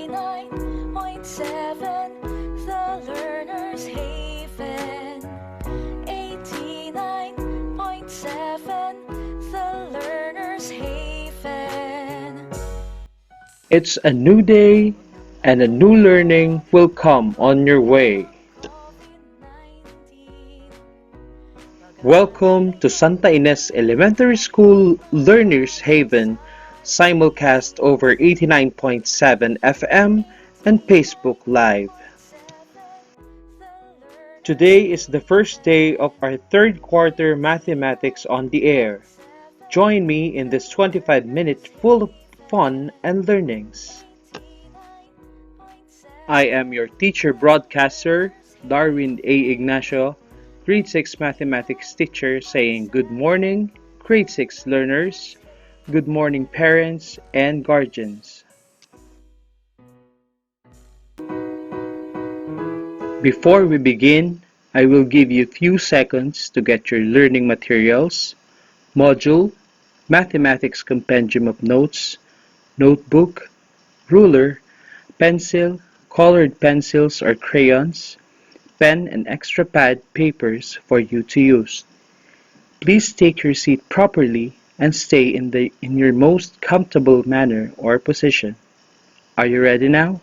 89.7 The Learner's Haven. 89.7 The Learner's Haven. It's a new day, and a new learning will come on your way. Welcome to Santa Ines Elementary School Learners Haven, simulcast over 89.7 FM and Facebook Live. Today is the first day of our third quarter mathematics on the air. Join me in this 25-minute full of fun and learnings. I am your teacher broadcaster, Darwin A. Ignacio, Grade 6 Mathematics teacher, saying good morning, Grade 6 learners, good morning parents and guardians. Before we begin, I will give you a few seconds to get your learning materials, module, mathematics compendium of notes, notebook, ruler, pencil, colored pencils or crayons, pen and extra pad papers for you to use. Please take your seat properly and stay in your most comfortable manner or position. Are you ready now?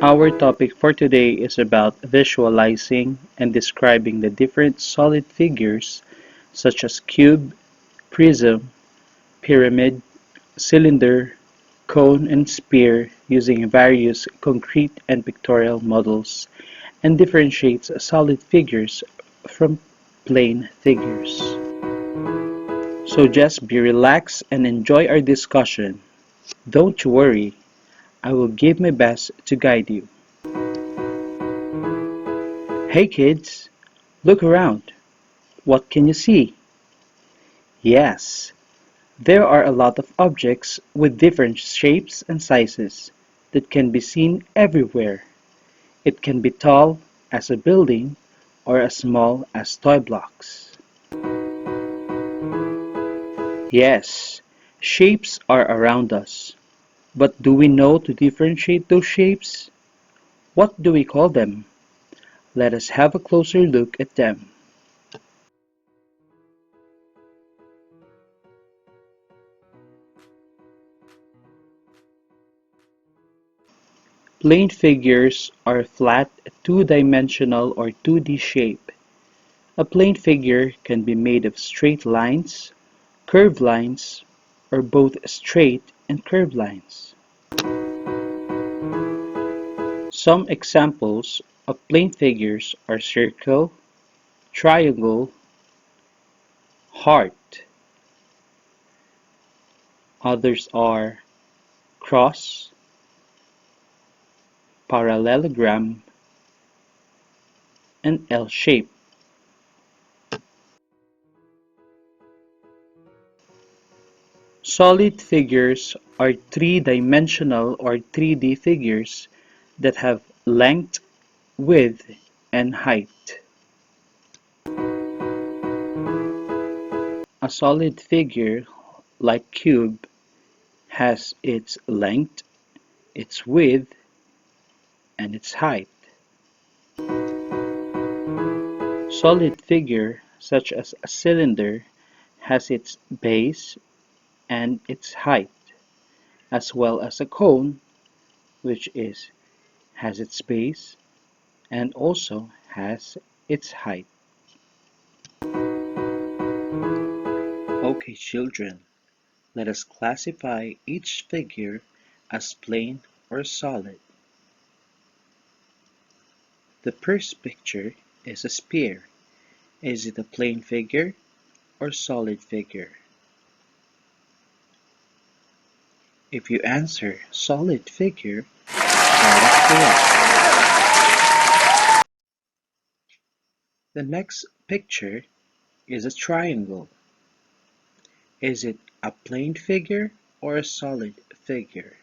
Our topic for today is about visualizing and describing the different solid figures such as cube, prism, pyramid, cylinder, cone, and sphere using various concrete and pictorial models, and differentiates solid figures from plane figures. So just be relaxed and enjoy our discussion. Don't you worry, I will give my best to guide you. Hey kids, look around. What can you see? Yes, there are a lot of objects with different shapes and sizes that can be seen everywhere. It can be tall as a building or as small as toy blocks. Yes, shapes are around us. But do we know to differentiate those shapes? What do we call them? Let us have a closer look at them. Plane figures are a flat, two-dimensional or 2D shape. A plane figure can be made of straight lines, curved lines, or both straight and curved lines. Some examples of plane figures are circle, triangle, heart. Others are cross, parallelogram, and L shape. Solid figures are three-dimensional or 3D figures that have length, width, and height. A solid figure, like cube, has its length, its width, and its height. Solid figure, such as a cylinder, has its base and its height, as well as a cone, which has its base and also has its height. Okay, children, let us classify each figure as plane or solid. The first picture is a sphere. Is it a plane figure or solid figure? If you answer solid figure, that is correct. The next picture is a triangle. Is it a plane figure or a solid figure?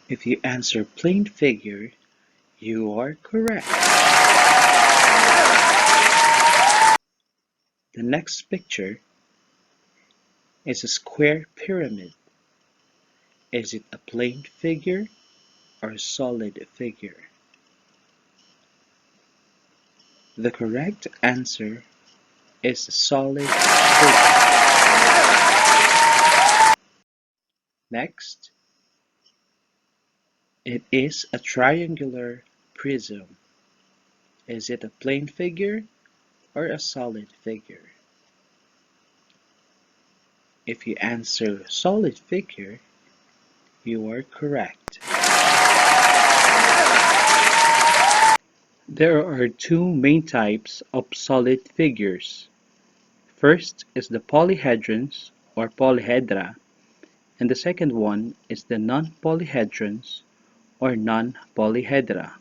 If you answer plane figure, you are correct. The next picture is a square pyramid? Is it a plane figure or a solid figure? The correct answer is a solid figure. Next, it is a triangular prism. Is it a plane figure or a solid figure? If you answer solid figure, you are correct. There are two main types of solid figures. First is the polyhedrons or polyhedra, and the second one is the non-polyhedrons or non-polyhedra.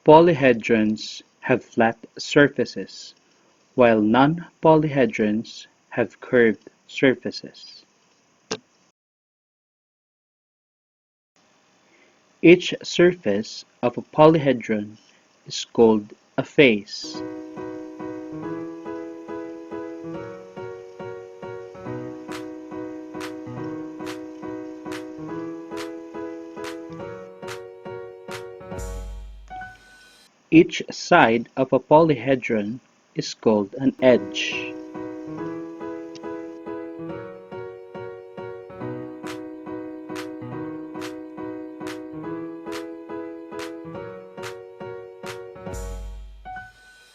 Polyhedrons have flat surfaces, while non-polyhedrons have curved surfaces. Each surface of a polyhedron is called a face. Each side of a polyhedron is called an edge.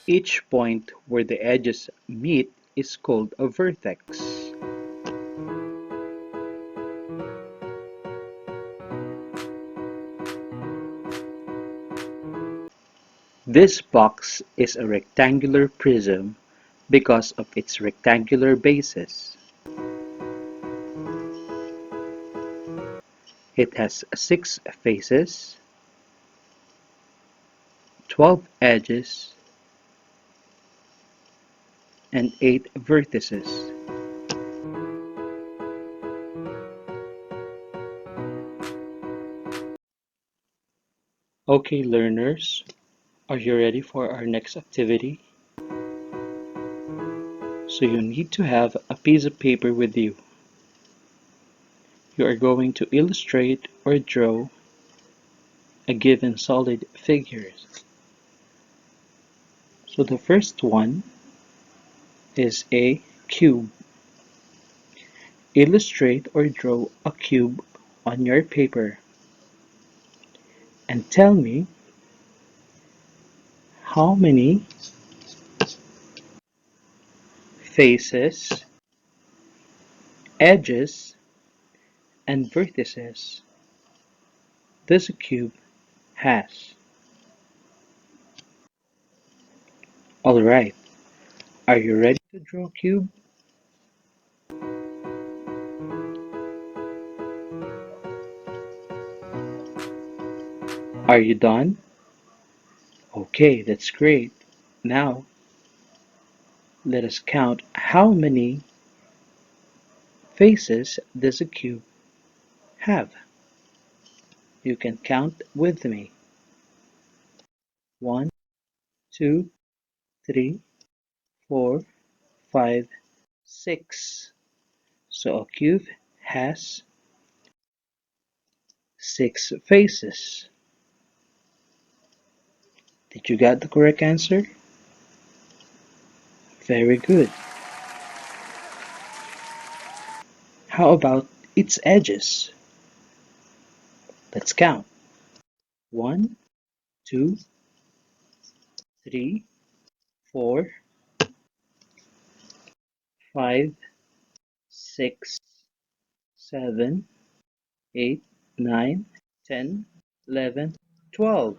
Each point where the edges meet is called a vertex. This box is a rectangular prism because of its rectangular bases. It has 6 faces, 12 edges, and 8 vertices. Okay, learners, are you ready for our next activity? So you need to have a piece of paper with you. You are going to illustrate or draw a given solid figure. So the first one is a cube. Illustrate or draw a cube on your paper and tell me how many faces, edges, and vertices this cube has. Alright, are you ready to draw a cube? Are you done? Okay, that's great. Now, let us count how many faces does a cube have. You can count with me. 1, 2, 3, 4, 5, 6. So a cube has 6 faces. Did you get the correct answer? Very good. How about its edges? Let's count. 1, 2, 3, 4, 5, 6, 7, 8, 9, 10, 11, 12.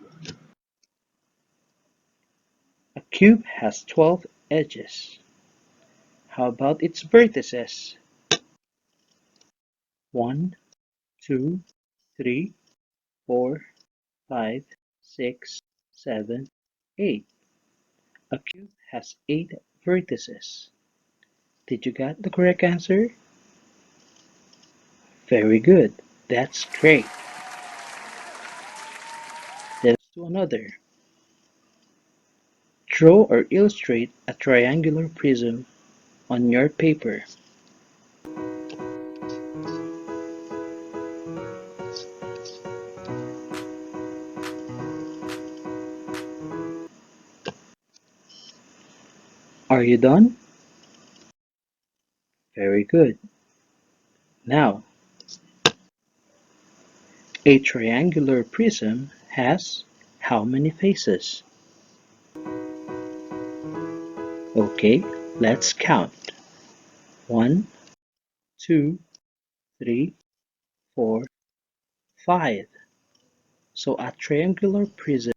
A cube has 12 edges. How about its vertices? 1, 2, 3, 4, 5, 6, 7, 8. A cube has 8 vertices. Did you get the correct answer? Very good. That's great. Let's do another. Draw or illustrate a triangular prism on your paper. Are you done? Very good. Now, a triangular prism has how many faces? Okay, let's count. 1, 2, 3, 4, 5. So a triangular prism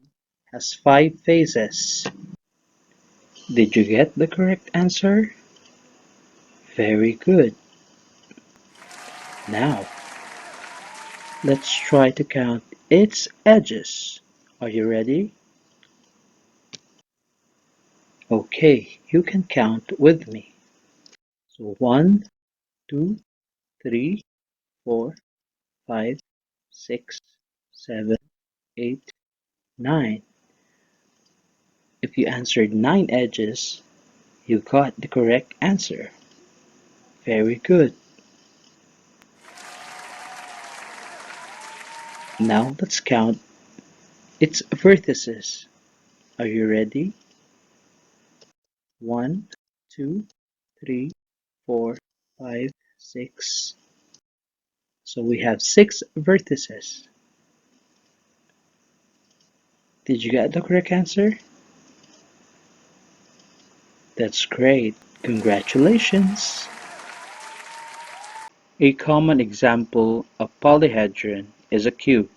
has 5 faces. Did you get the correct answer? Very good. Now, let's try to count its edges. Are you ready? Okay, you can count with me. So 1, 2, 3, 4, 5, 6, 7, 8, 9. If you answered 9 edges, you got the correct answer. Very good. Now let's count its vertices. Are you ready? 1, 2, 3, 4, 5, 6. So we have 6 vertices. Did you get the correct answer? That's great. Congratulations. A common example of polyhedron is a cube.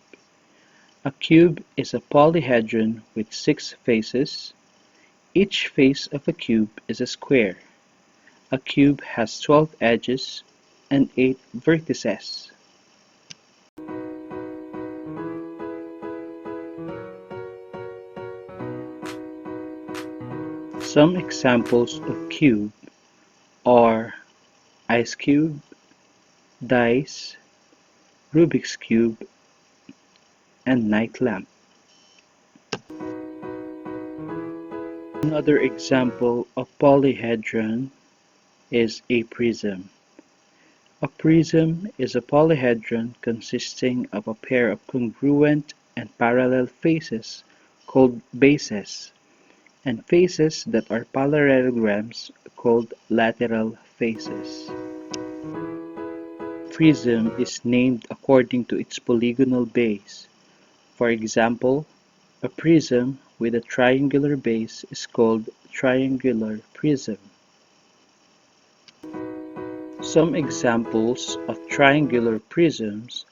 A cube is a polyhedron with 6 faces. Each face of a cube is a square. A cube has 12 edges and 8 vertices. Some examples of cube are ice cube, dice, Rubik's cube, and night lamp. Another example of polyhedron is a prism. A prism is a polyhedron consisting of a pair of congruent and parallel faces called bases, and faces that are parallelograms called lateral faces. Prism is named according to its polygonal base. For example, a prism with a triangular base is called triangular prism. Some examples of triangular prisms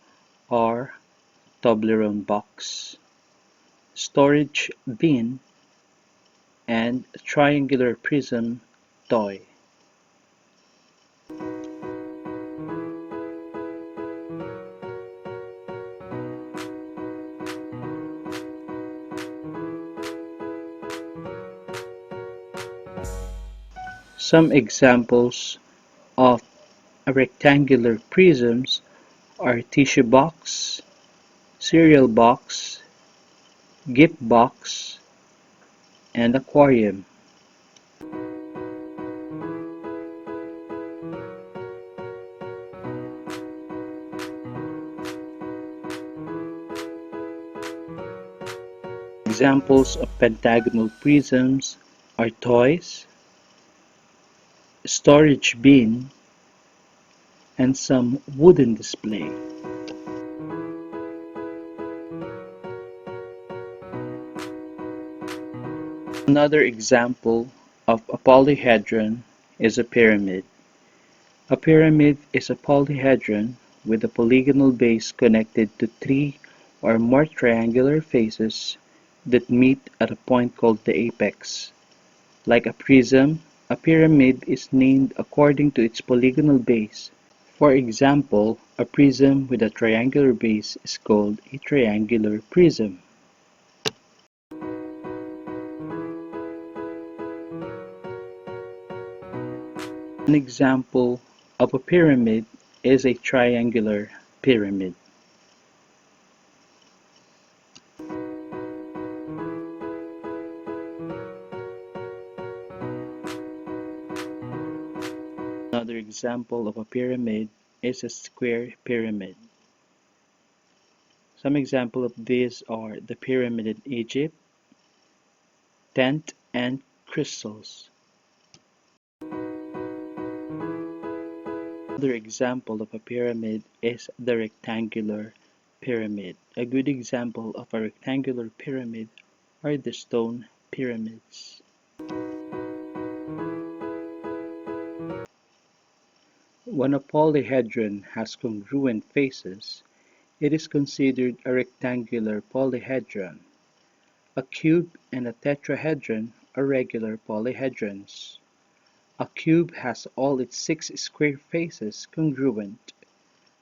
are Toblerone box, storage bin, and triangular prism toy. Some examples of rectangular prisms are tissue box, cereal box, gift box, and aquarium. Examples of pentagonal prisms are toys, storage bin, and some wooden display. Another example of a polyhedron is a pyramid. A pyramid is a polyhedron with a polygonal base connected to 3 or more triangular faces that meet at a point called the apex. Like a prism, a pyramid is named according to its polygonal base. For example, a prism with a triangular base is called a triangular prism. An example of a pyramid is a triangular pyramid. Another example of a pyramid is a square pyramid. Some examples of these are the pyramid in Egypt, tent, and crystals. Another example of a pyramid is the rectangular pyramid. A good example of a rectangular pyramid are the stone pyramids. When a polyhedron has congruent faces, it is considered a rectangular polyhedron. A cube and a tetrahedron are regular polyhedrons. A cube has all its six square faces congruent.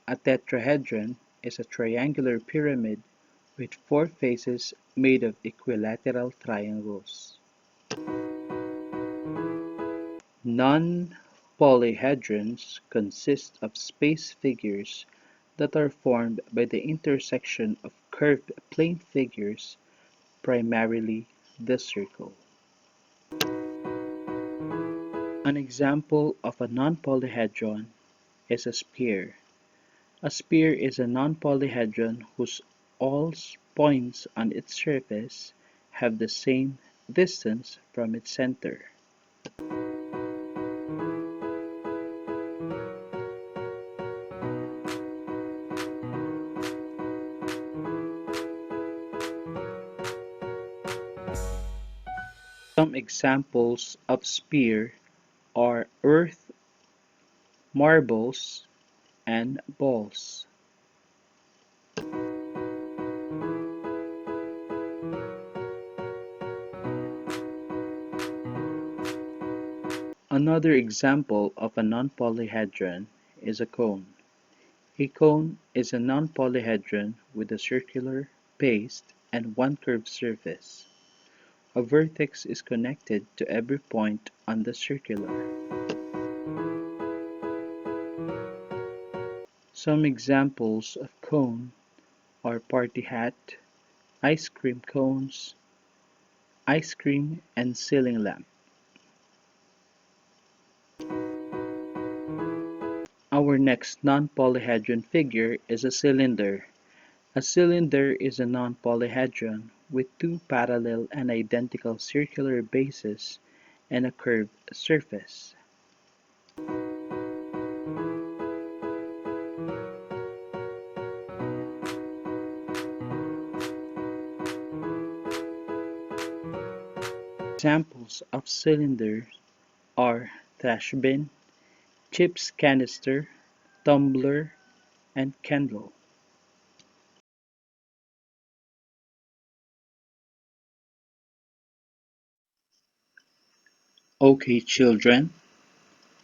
A tetrahedron is a triangular pyramid with four faces made of equilateral triangles. Non-polyhedrons consist of space figures that are formed by the intersection of curved plane figures, primarily the circle. An example of a non-polyhedron is a sphere. A sphere is a non-polyhedron whose all points on its surface have the same distance from its center. Some examples of sphere are earth, marbles, and balls. Another example of a non-polyhedron is a cone. A cone is a non-polyhedron with a circular base and one curved surface. A vertex is connected to every point on the circular. Some examples of cone are party hat, ice cream cones, ice cream, and ceiling lamp. Our next non-polyhedron figure is a cylinder. A cylinder is a non-polyhedron with two parallel and identical circular bases and a curved surface. Examples of cylinders are trash bin, chips canister, tumbler, and candle. Okay, children,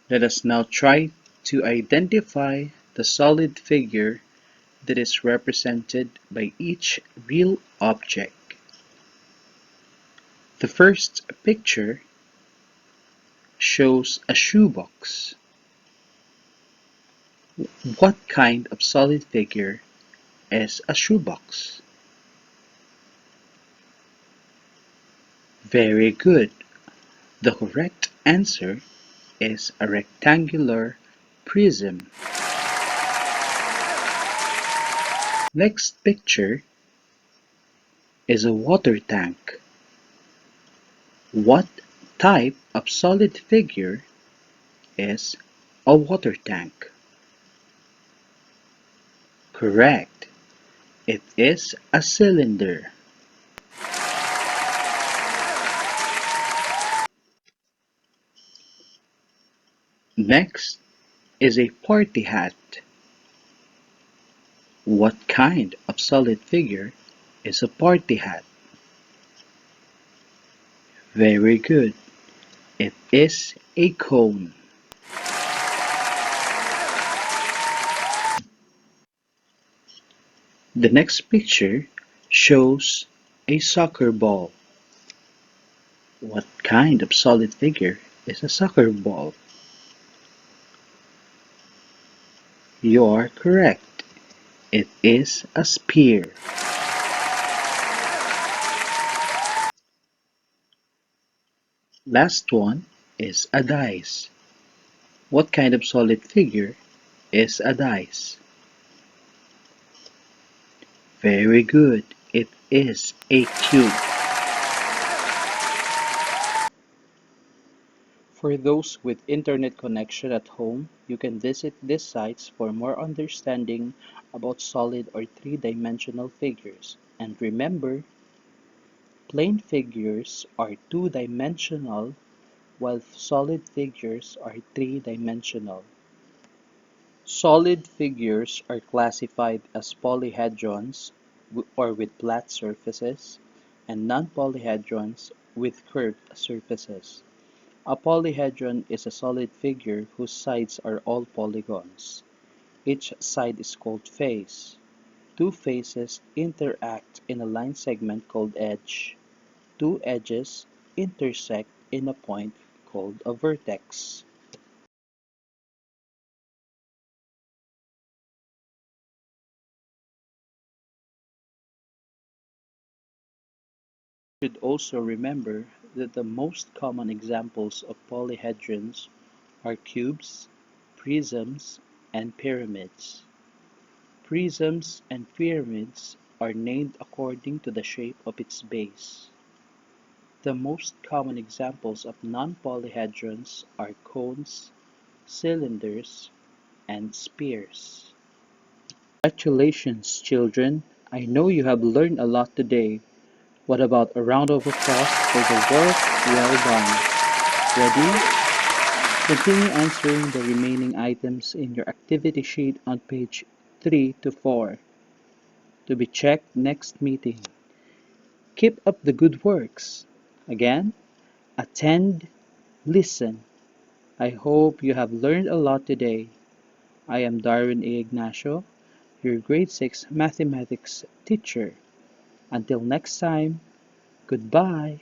let us now try to identify the solid figure that is represented by each real object. The first picture shows a shoebox. What kind of solid figure is a shoebox? Very good. The correct answer is a rectangular prism. Next picture is a water tank. What type of solid figure is a water tank? Correct. It is a cylinder. Next is a party hat. What kind of solid figure is a party hat? Very good. It is a cone. The next picture shows a soccer ball. What kind of solid figure is a soccer ball? You are correct. It is a spear. Last one is a dice. What kind of solid figure is a dice? Very good. It is a cube. For those with internet connection at home, you can visit these sites for more understanding about solid or three-dimensional figures. And remember, plane figures are two-dimensional while solid figures are three-dimensional. Solid figures are classified as polyhedrons or with flat surfaces and non-polyhedrons with curved surfaces. A polyhedron is a solid figure whose sides are all polygons. Each side is called face. Two faces interact in a line segment called edge. Two edges intersect in a point called a vertex. You should also remember that the most common examples of polyhedrons are cubes, prisms, and pyramids. Prisms and pyramids are named according to the shape of its base. The most common examples of non-polyhedrons are cones, cylinders, and spheres. Congratulations, children! I know you have learned a lot today. What about a round of applause for the work well done? Ready? Continue answering the remaining items in your activity sheet on page 3 to 4 to be checked next meeting. Keep up the good works. Again, attend, listen. I hope you have learned a lot today. I am Darwin A. Ignacio, your grade 6 mathematics teacher. Until next time, goodbye.